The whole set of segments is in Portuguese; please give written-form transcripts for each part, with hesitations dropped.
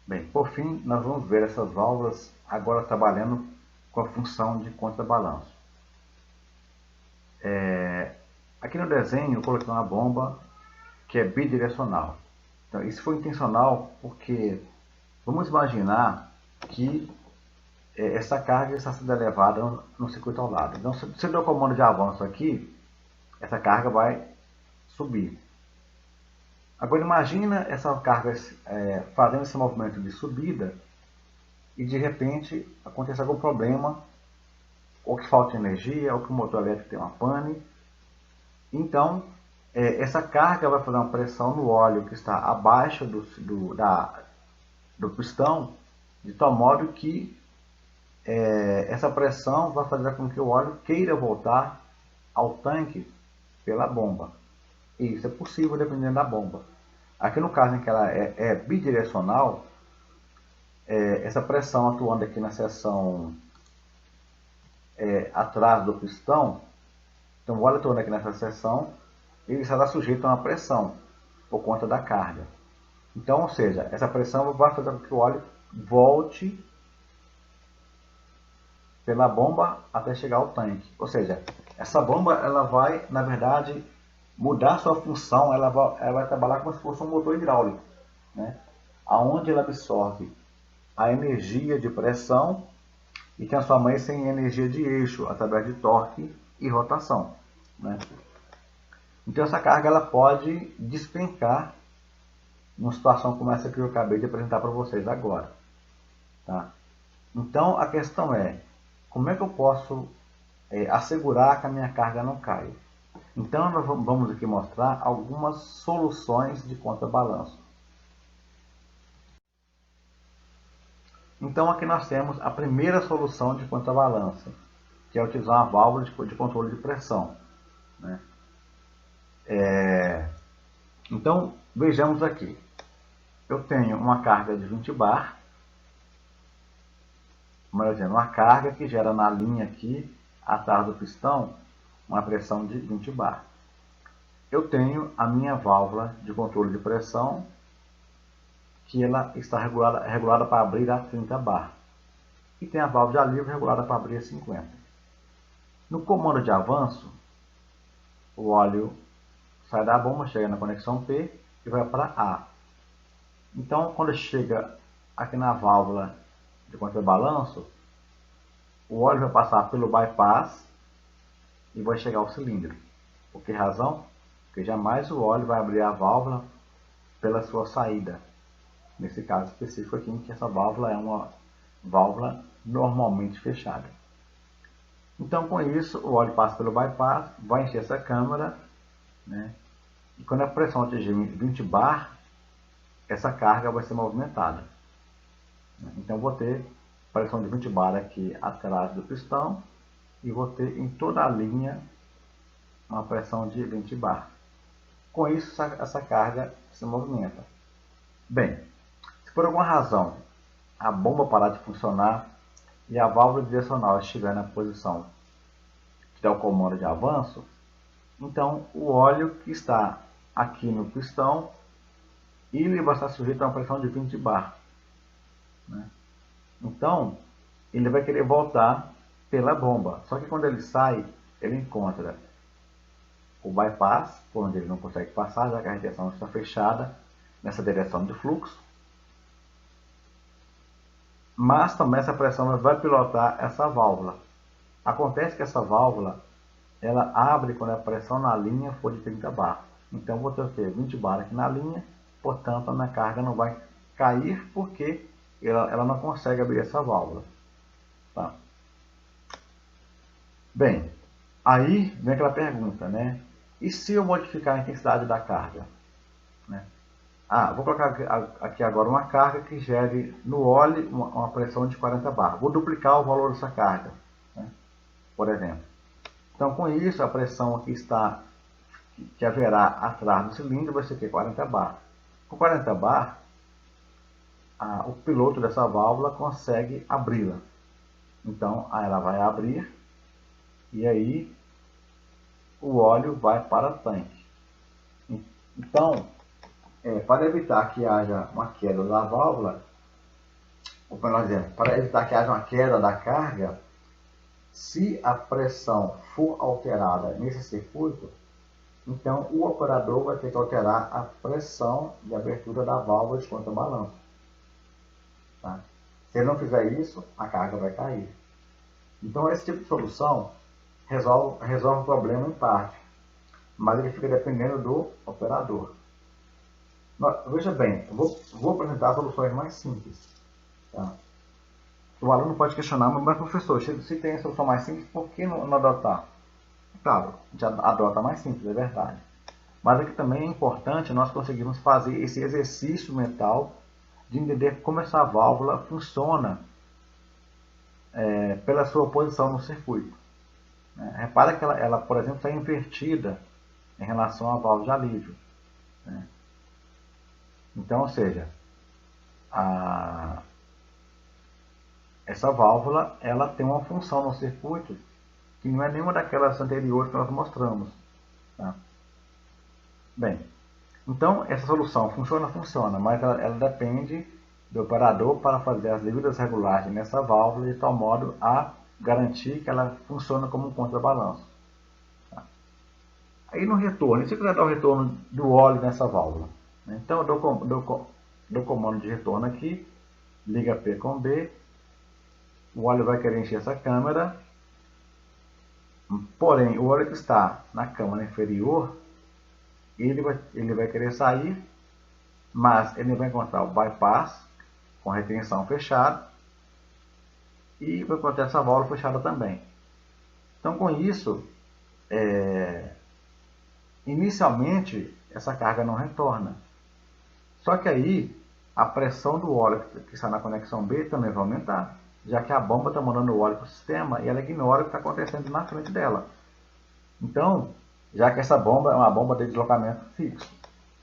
Bem, por fim, nós vamos ver essas válvulas agora trabalhando com a função de contrabalanço. Aqui no desenho eu coloquei uma bomba que é bidirecional. Então, isso foi intencional porque vamos imaginar que essa carga está sendo elevada no circuito ao lado. Então, se eu der o comando de avanço aqui, essa carga vai subir. Agora imagina essa carga fazendo esse movimento de subida e de repente acontecer algum problema, ou que falta energia, ou que o motor elétrico tem uma pane. Então, essa carga vai fazer uma pressão no óleo que está abaixo do pistão, de tal modo que essa pressão vai fazer com que o óleo queira voltar ao tanque pela bomba. E isso é possível dependendo da bomba. Aqui no caso em que ela é bidirecional, essa pressão atuando aqui na seção atrás do pistão, então o óleo atuando aqui nessa seção, ele estará sujeito a uma pressão por conta da carga. Então, ou seja, essa pressão vai fazer com que o óleo volte pela bomba até chegar ao tanque. Ou seja, essa bomba ela vai, na verdade, mudar sua função, ela vai trabalhar como se fosse um motor hidráulico, né? Onde ela absorve a energia de pressão e transforma isso em energia de eixo através de torque e rotação, né? Então essa carga ela pode despencar numa situação como essa que eu acabei de apresentar para vocês agora, tá? Então a questão é, como é que eu posso assegurar que a minha carga não caia? Então nós vamos aqui mostrar algumas soluções de contrabalanço. Então aqui nós temos a primeira solução de contrabalanço, que é utilizar uma válvula de controle de pressão, né? Então vejamos aqui, eu tenho uma carga de 20 bar, uma carga que gera na linha aqui, atrás do pistão, uma pressão de 20 bar. Eu tenho a minha válvula de controle de pressão, que ela está regulada para abrir a 30 bar. E tem a válvula de alívio regulada para abrir a 50. No comando de avanço, o óleo sai da bomba, chega na conexão P e vai para A. Então, quando chega aqui na válvula de contrabalanço, o óleo vai passar pelo bypass e vai chegar ao cilindro. Por que razão? Porque jamais o óleo vai abrir a válvula pela sua saída. Nesse caso específico aqui, em que essa válvula é uma válvula normalmente fechada. Então, com isso, o óleo passa pelo bypass, vai encher essa câmara, né? E quando a pressão atingir 20 bar, essa carga vai ser movimentada. Então, vou ter pressão de 20 bar aqui atrás do pistão e vou ter em toda a linha uma pressão de 20 bar. Com isso, essa carga se movimenta. Bem, se por alguma razão a bomba parar de funcionar e a válvula direcional estiver na posição que dá o comando de avanço, então o óleo que está aqui no pistão, ele vai estar sujeito a uma pressão de 20 bar, né? Então ele vai querer voltar pela bomba, só que quando ele sai, ele encontra o bypass, por onde ele não consegue passar, já que a retenção está fechada nessa direção de fluxo, mas também essa pressão vai pilotar essa válvula. Acontece que essa válvula ela abre quando a pressão na linha for de 30 bar. Então vou ter o quê? 20 bar aqui na linha, portanto a minha carga não vai cair porque ela não consegue abrir essa válvula. Tá? Bem, aí vem aquela pergunta, né? E se eu modificar a intensidade da carga? Né? Vou colocar aqui agora uma carga que gere no óleo uma pressão de 40 bar. Vou duplicar o valor dessa carga, né? Por exemplo. Então, com isso, a pressão que haverá atrás do cilindro vai ser 40 bar. Com 40 bar, o piloto dessa válvula consegue abri-la. Então, ela vai abrir e aí o óleo vai para o tanque. Então, para evitar que haja uma queda da válvula, ou melhor dizendo, para evitar que haja uma queda da carga, se a pressão for alterada nesse circuito, então o operador vai ter que alterar a pressão de abertura da válvula de contrabalanço. Tá? Se ele não fizer isso, a carga vai cair. Então esse tipo de solução resolve o problema em parte, mas ele fica dependendo do operador. Veja bem, eu vou apresentar soluções mais simples. Tá? O aluno pode questionar, mas professor, se tem a solução mais simples, por que não adotar? Claro, já adota mais simples, é verdade. Mas aqui também é importante nós conseguirmos fazer esse exercício mental de entender como essa válvula funciona pela sua posição no circuito. Repara que ela, por exemplo, está invertida em relação à válvula de alívio. Então, ou seja, essa válvula ela tem uma função no circuito que não é nenhuma daquelas anteriores que nós mostramos. Tá? Bem, então essa solução funciona, mas ela depende do operador para fazer as devidas regulagens nessa válvula de tal modo a garantir que ela funcione como um contrabalanço. Tá? Aí no retorno, e se eu quiser dar o retorno do óleo nessa válvula? Então eu dou comando de retorno aqui, liga P com B, o óleo vai querer encher essa câmara, porém o óleo que está na câmara inferior, ele vai querer sair, mas ele vai encontrar o bypass com retenção fechada e vai encontrar essa válvula fechada também. Então com isso, inicialmente essa carga não retorna. Só que aí a pressão do óleo que está na conexão B também vai aumentar, já que a bomba está mandando óleo para o sistema e ela ignora o que está acontecendo na frente dela. Então, já que essa bomba é uma bomba de deslocamento fixo.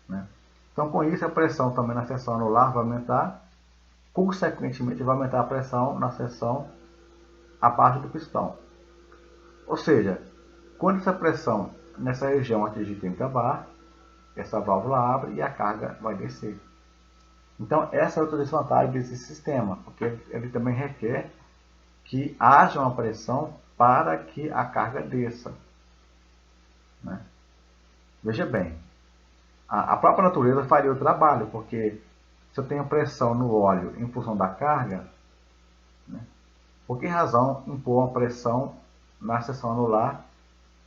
Né? Então, com isso, a pressão também na seção anular vai aumentar, consequentemente vai aumentar a pressão na seção abaixo do pistão. Ou seja, quando essa pressão nessa região atingir 30 bar, essa válvula abre e a carga vai descer. Então, essa é outra desvantagem desse sistema, porque ele também requer que haja uma pressão para que a carga desça. Né? Veja bem, a própria natureza faria o trabalho, porque se eu tenho pressão no óleo em função da carga, né, por que razão impor uma pressão na seção anular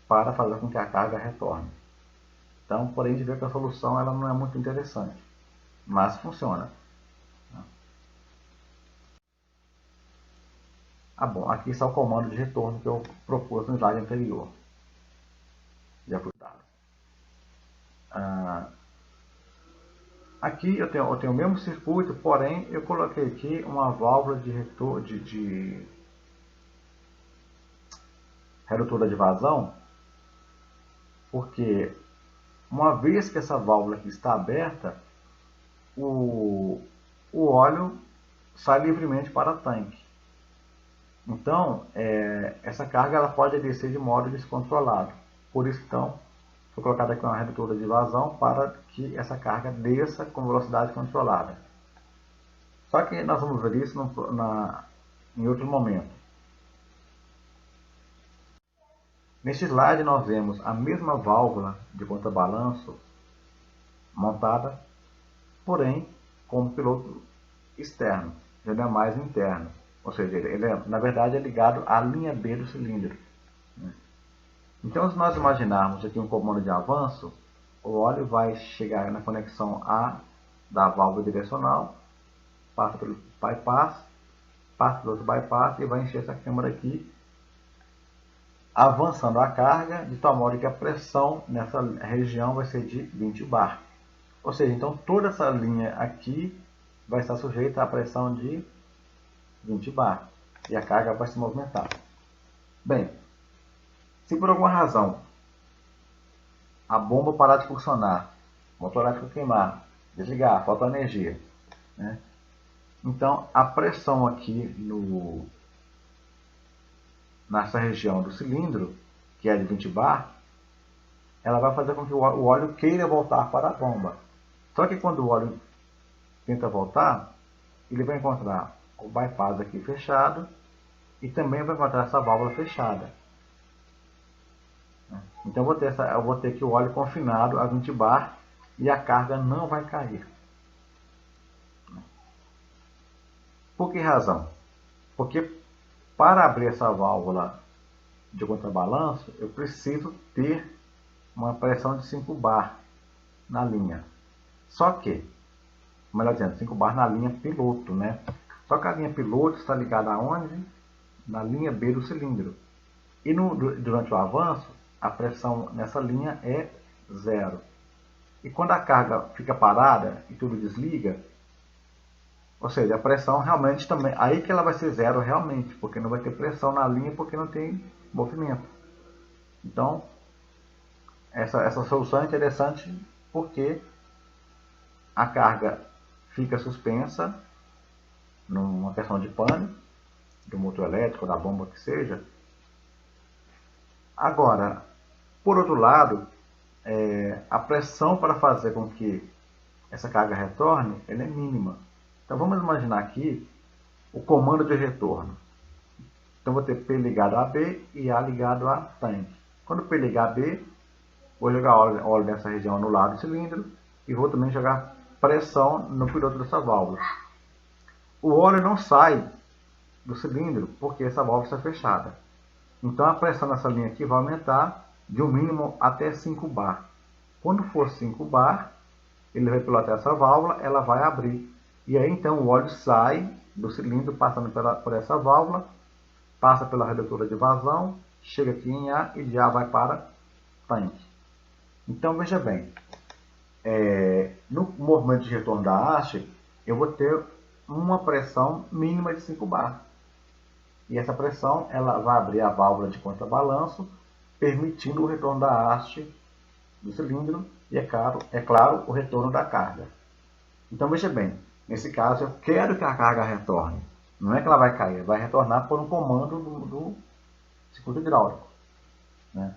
para fazer com que a carga retorne? Então, porém, a gente vê que a solução ela não é muito interessante, mas funciona. Ah, bom, aqui está o comando de retorno que eu propus no slide anterior. Já fui dado. Aqui eu tenho o mesmo circuito, porém eu coloquei aqui uma válvula de redutora de vazão, porque uma vez que essa válvula aqui está aberta, o óleo sai livremente para o tanque. Então, essa carga ela pode descer de modo descontrolado. Por isso, então, foi colocada aqui uma redutora de vazão para que essa carga desça com velocidade controlada. Só que nós vamos ver isso em outro momento. Neste slide nós vemos a mesma válvula de contrabalanço montada, porém com um piloto externo, já não é mais interno. Ou seja, ele na verdade é ligado à linha B do cilindro. Então, se nós imaginarmos aqui um comando de avanço, o óleo vai chegar na conexão A da válvula direcional, passa pelo bypass, passa pelo outro bypass e vai encher essa câmara aqui, avançando a carga de tal modo que a pressão nessa região vai ser de 20 bar. Ou seja, então toda essa linha aqui vai estar sujeita à pressão de 20 bar e a carga vai se movimentar. Bem, se por alguma razão a bomba parar de funcionar, o motor elétrico queimar, desligar, falta energia, né? Então a pressão aqui nessa região do cilindro, que é de 20 bar, ela vai fazer com que o óleo queira voltar para a bomba. Só que quando o óleo tenta voltar, ele vai encontrar o bypass aqui fechado e também vai encontrar essa válvula fechada. Então eu vou ter aqui o óleo confinado a 20 bar e a carga não vai cair. Por que razão? Porque para abrir essa válvula de contrabalanço, eu preciso ter uma pressão de 5 bar na linha. Só que, melhor dizendo, 5 bar na linha piloto, né? Só que a linha piloto está ligada aonde? Na linha B do cilindro. E durante o avanço, a pressão nessa linha é 0. E quando a carga fica parada e tudo desliga, ou seja, a pressão realmente também, aí que ela vai ser 0 realmente, porque não vai ter pressão na linha porque não tem movimento. Então, essa solução é interessante porque a carga fica suspensa numa questão de pane, do motor elétrico, da bomba que seja. Agora, por outro lado, a pressão para fazer com que essa carga retorne, ela é mínima. Então vamos imaginar aqui o comando de retorno. Então vou ter P ligado a B e A ligado a tanque. Quando P ligar a B, vou jogar óleo nessa região no lado do cilindro e vou também jogar pressão no piloto dessa válvula. O óleo não sai do cilindro porque essa válvula está fechada. Então a pressão nessa linha aqui vai aumentar de um mínimo até 5 bar. Quando for 5 bar, ele vai pilotar essa válvula, ela vai abrir. E aí então o óleo sai do cilindro passando por essa válvula, passa pela redutora de vazão, chega aqui em A e já vai para tanque. Então veja bem, no movimento de retorno da haste, eu vou ter uma pressão mínima de 5 bar. E essa pressão ela vai abrir a válvula de contrabalanço, permitindo o retorno da haste do cilindro e, é claro, o retorno da carga. Então veja bem, nesse caso eu quero que a carga retorne. Não é que ela vai cair, vai retornar por um comando do circuito hidráulico, né?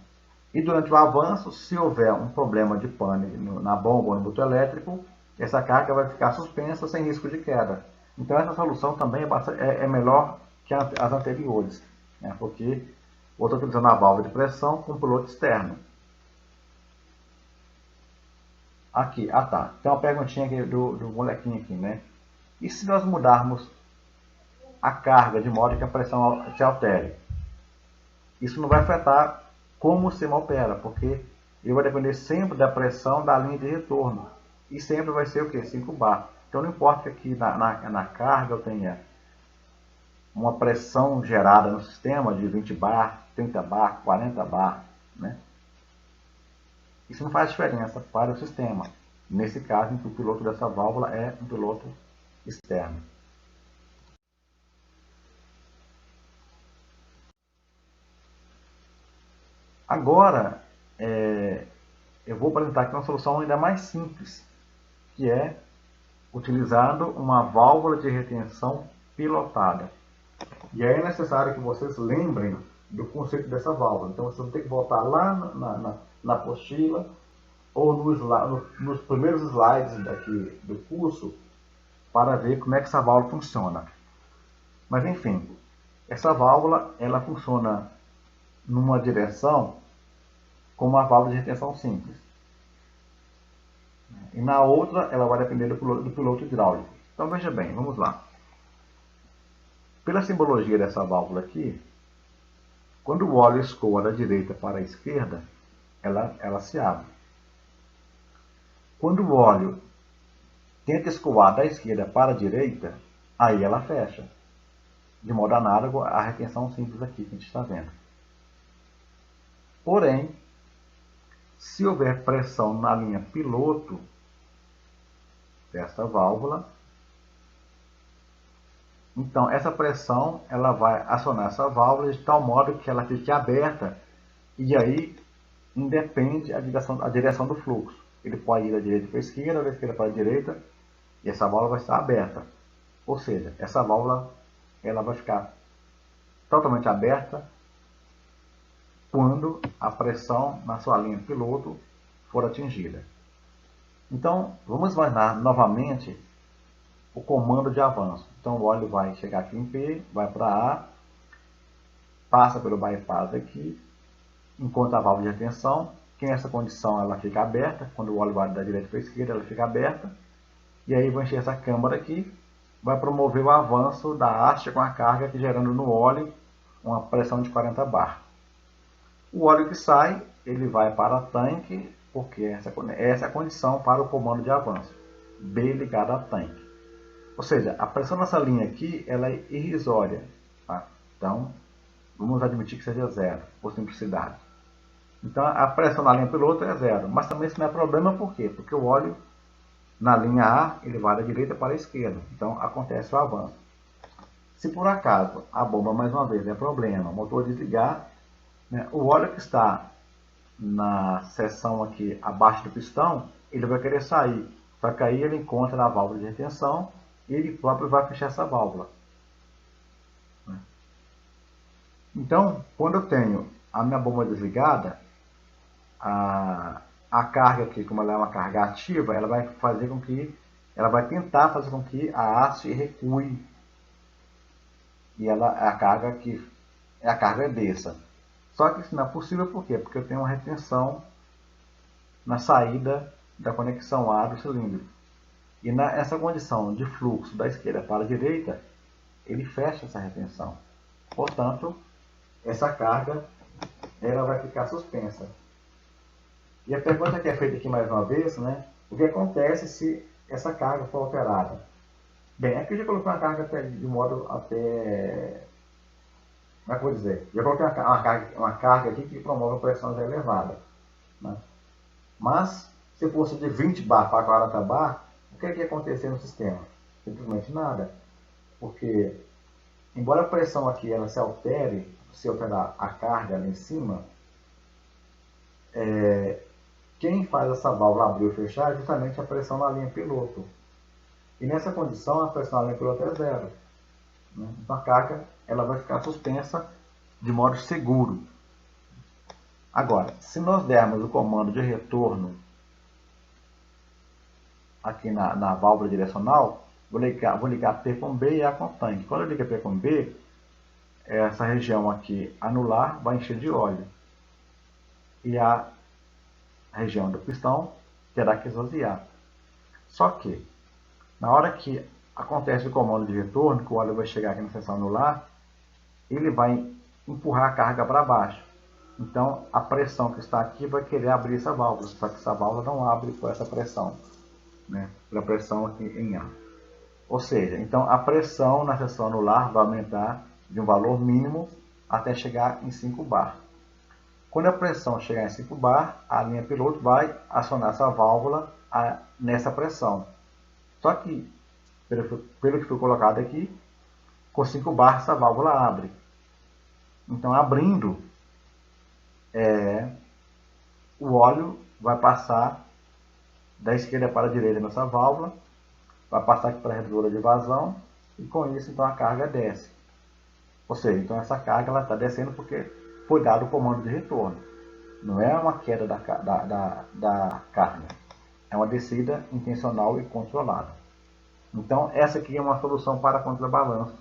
E durante o avanço, se houver um problema de pane na bomba ou no motor elétrico, essa carga vai ficar suspensa sem risco de queda. Então essa solução também é melhor que as anteriores, né? Porque eu estou utilizando a válvula de pressão com piloto externo. Aqui, tá. Tem uma perguntinha aqui do molequinho aqui, né? E se nós mudarmos a carga de modo que a pressão se altere? Isso não vai afetar como o sistema opera, porque ele vai depender sempre da pressão da linha de retorno. E sempre vai ser o quê? 5 bar. Então não importa que aqui na carga eu tenha uma pressão gerada no sistema de 20 bar, 30 bar, 40 bar, né? Isso não faz diferença para o sistema. Nesse caso, em que o piloto dessa válvula é um piloto externo. Agora, eu vou apresentar aqui uma solução ainda mais simples, que é utilizando uma válvula de retenção pilotada. E aí é necessário que vocês lembrem do conceito dessa válvula. Então vocês vão ter que voltar lá na apostila ou nos primeiros slides daqui do curso para ver como é que essa válvula funciona. Mas enfim, essa válvula ela funciona numa direção como uma válvula de retenção simples. E na outra ela vai depender do piloto hidráulico. Então veja bem, vamos lá. Pela simbologia dessa válvula aqui, quando o óleo escoa da direita para a esquerda, ela se abre. Quando o óleo tenta escoar da esquerda para a direita, aí ela fecha. De modo análogo à retenção simples aqui que a gente está vendo. Porém, se houver pressão na linha piloto desta válvula, então essa pressão ela vai acionar essa válvula de tal modo que ela fique aberta e aí independe a direção do fluxo. Ele pode ir da direita para a esquerda, ou da esquerda para a direita, e essa válvula vai estar aberta. Ou seja, essa válvula ela vai ficar totalmente aberta quando a pressão na sua linha piloto for atingida. Então, vamos imaginar novamente o comando de avanço. Então o óleo vai chegar aqui em P, vai para A, passa pelo bypass aqui, encontra a válvula de retenção, que nessa condição ela fica aberta, quando o óleo vai da direita para a esquerda ela fica aberta, e aí vai encher essa câmara aqui, vai promover o avanço da haste com a carga, aqui gerando no óleo uma pressão de 40 bar. O óleo que sai, ele vai para o tanque, porque essa é a condição para o comando de avanço, B ligado a tanque. Ou seja, a pressão nessa linha aqui ela é irrisória, tá? Então, vamos admitir que seja zero, por simplicidade. Então, a pressão na linha piloto é zero, mas também isso não é problema, por quê? Porque o óleo na linha A, ele vai da direita para a esquerda, então acontece o avanço. Se por acaso a bomba, mais uma vez, é problema, o motor desligar, né, o óleo que está na seção aqui abaixo do pistão, ele vai querer sair, só que aí ele encontra a válvula de retenção e ele próprio vai fechar essa válvula. Então, quando eu tenho a minha bomba desligada, a carga aqui, como ela é uma carga ativa, ela vai fazer com que, ela vai tentar fazer com que a haste recue e a carga desça. Só que isso não é possível, por quê? Porque eu tenho uma retenção na saída da conexão A do cilindro. E nessa condição de fluxo da esquerda para a direita, ele fecha essa retenção. Portanto, essa carga ela vai ficar suspensa. E a pergunta que é feita aqui mais uma vez, né? O que acontece se essa carga for alterada? Bem, aqui eu já coloquei uma carga de modo até... Como é que eu vou dizer? Já coloquei uma carga aqui que promove a pressão já elevada, né? Mas, se fosse de 20 bar para 40 bar, o que ia acontecer no sistema? Simplesmente nada. Porque, embora a pressão aqui ela se altere, se alterar a carga ali em cima, quem faz essa válvula abrir ou fechar é justamente a pressão na linha piloto. E nessa condição, a pressão na linha piloto é zero, né? Então a carga ela vai ficar suspensa de modo seguro. Agora, se nós dermos o comando de retorno aqui na válvula direcional, vou ligar P com B e A com tanque. Quando eu ligo P com B, essa região aqui anular vai encher de óleo. E a região do pistão terá que esvaziar. Só que, na hora que acontece o comando de retorno, que o óleo vai chegar aqui na seção anular, ele vai empurrar a carga para baixo. Então, a pressão que está aqui vai querer abrir essa válvula, só que essa válvula não abre por essa pressão, né? Pela pressão aqui em A. Ou seja, então a pressão na seção anular vai aumentar de um valor mínimo até chegar em 5 bar. Quando a pressão chegar em 5 bar, a linha piloto vai acionar essa válvula nessa pressão. Só que, pelo que foi colocado aqui, com 5 bar essa válvula abre. Então, abrindo, o óleo vai passar da esquerda para a direita nessa válvula, vai passar aqui para a redutora de vazão, e com isso, então, a carga desce. Ou seja, então essa carga está descendo porque foi dado o comando de retorno. Não é uma queda da carga, é uma descida intencional e controlada. Então, essa aqui é uma solução para contrabalanço,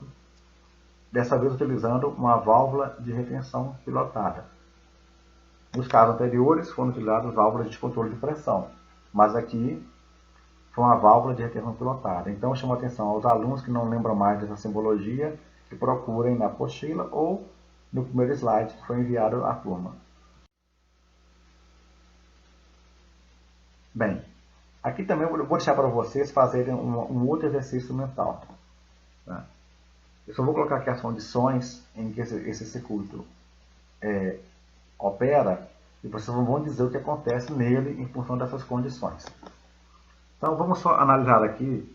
dessa vez utilizando uma válvula de retenção pilotada. Nos casos anteriores foram utilizadas válvulas de controle de pressão, mas aqui foi uma válvula de retenção pilotada. Então, chamo a atenção aos alunos que não lembram mais dessa simbologia, que procurem na apostila ou no primeiro slide que foi enviado à turma. Bem, aqui também eu vou deixar para vocês fazerem um outro exercício mental, tá? Eu só vou colocar aqui as condições em que esse circuito opera e vocês vão dizer o que acontece nele em função dessas condições. Então vamos só analisar aqui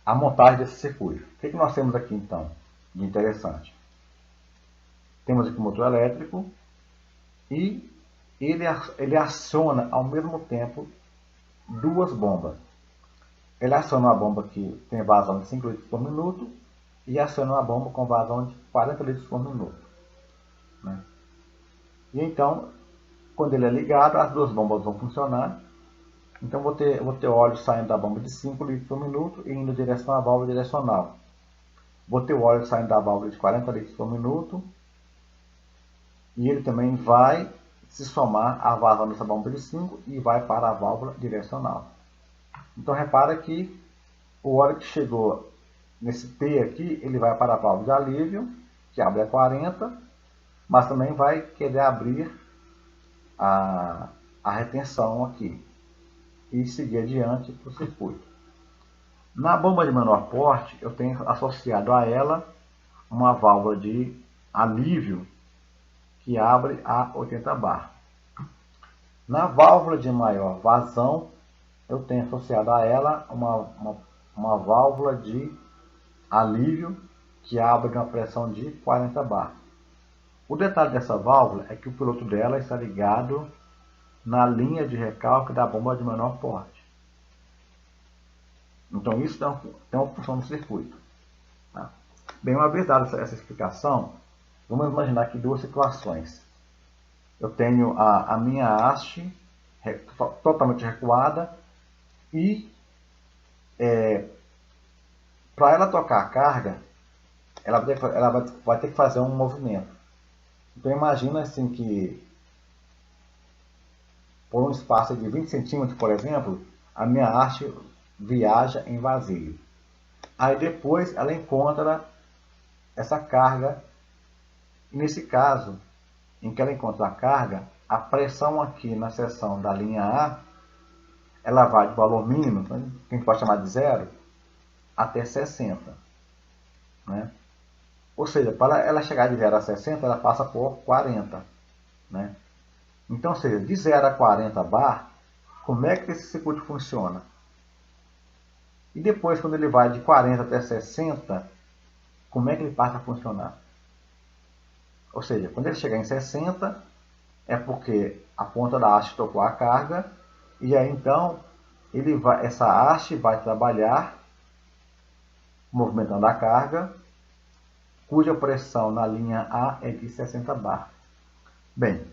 a montagem desse circuito. O que nós temos aqui então de interessante? Temos aqui o motor elétrico e ele aciona ao mesmo tempo duas bombas. Ele aciona uma bomba que tem vazão de 5 litros por minuto e aciona uma bomba com vazão de 40 litros por minuto, né? E então, quando ele é ligado, as duas bombas vão funcionar Então vou ter óleo saindo da bomba de 5 litros por minuto e indo em direção à válvula direcional. Vou ter o óleo saindo da válvula de 40 litros por minuto e ele também vai se somar à válvula nessa bomba de 5 e vai para a válvula direcional. Então repara que o óleo que chegou nesse P aqui, ele vai para a válvula de alívio, que abre a 40, mas também vai querer abrir a retenção aqui e seguir adiante para o circuito. Na bomba de menor porte, eu tenho associado a ela uma válvula de alívio que abre a 80 bar. Na válvula de maior vazão, eu tenho associado a ela uma válvula de alívio que abre uma pressão de 40 bar. O detalhe dessa válvula é que o piloto dela está ligado na linha de recalque da bomba de menor porte. Então isso tem uma função no circuito. Tá? Bem, uma vez dada essa explicação, vamos imaginar aqui duas situações. Eu tenho a minha haste totalmente recuada e para ela tocar a carga, ela vai ter que fazer um movimento. Então imagina assim que por um espaço de 20 centímetros, por exemplo, a minha haste viaja em vazio. Aí depois ela encontra essa carga, e nesse caso, em que ela encontra a carga, a pressão aqui na seção da linha A, ela vai de valor mínimo, que a gente pode chamar de 0, até 60. Né? Ou seja, para ela chegar de 0 a 60, ela passa por 40. Né? Então, ou seja, de 0 a 40 bar, como é que esse circuito funciona? E depois, quando ele vai de 40 até 60, como é que ele passa a funcionar? Ou seja, quando ele chegar em 60, é porque a ponta da haste tocou a carga, e aí então essa haste vai trabalhar movimentando a carga, cuja pressão na linha A é de 60 bar. Bem,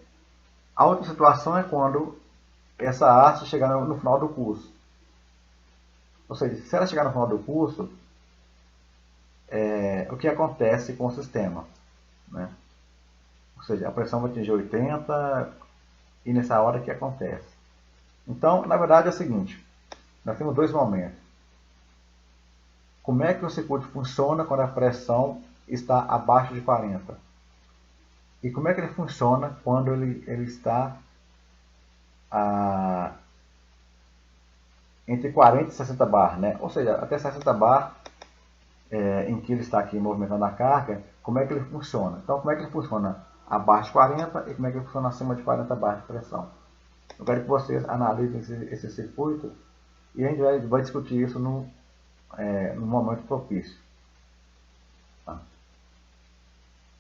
a outra situação é quando essa haste chegar no final do curso. Ou seja, se ela chegar no final do curso, o que acontece com o sistema? Né? Ou seja, a pressão vai atingir 80 e nessa hora que acontece. Então, na verdade é o seguinte, nós temos dois momentos. Como é que o circuito funciona quando a pressão está abaixo de 40? E como é que ele funciona quando ele está entre 40 e 60 bar, né? Ou seja, até 60 bar em que ele está aqui movimentando a carga, como é que ele funciona? Então, como é que ele funciona abaixo de 40 e como é que ele funciona acima de 40 bar de pressão? Eu quero que vocês analisem esse circuito e a gente vai discutir isso num momento propício. Tá?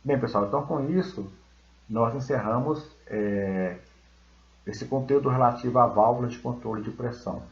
Bem, pessoal, então com isso, nós encerramos esse conteúdo relativo à válvula de controle de pressão.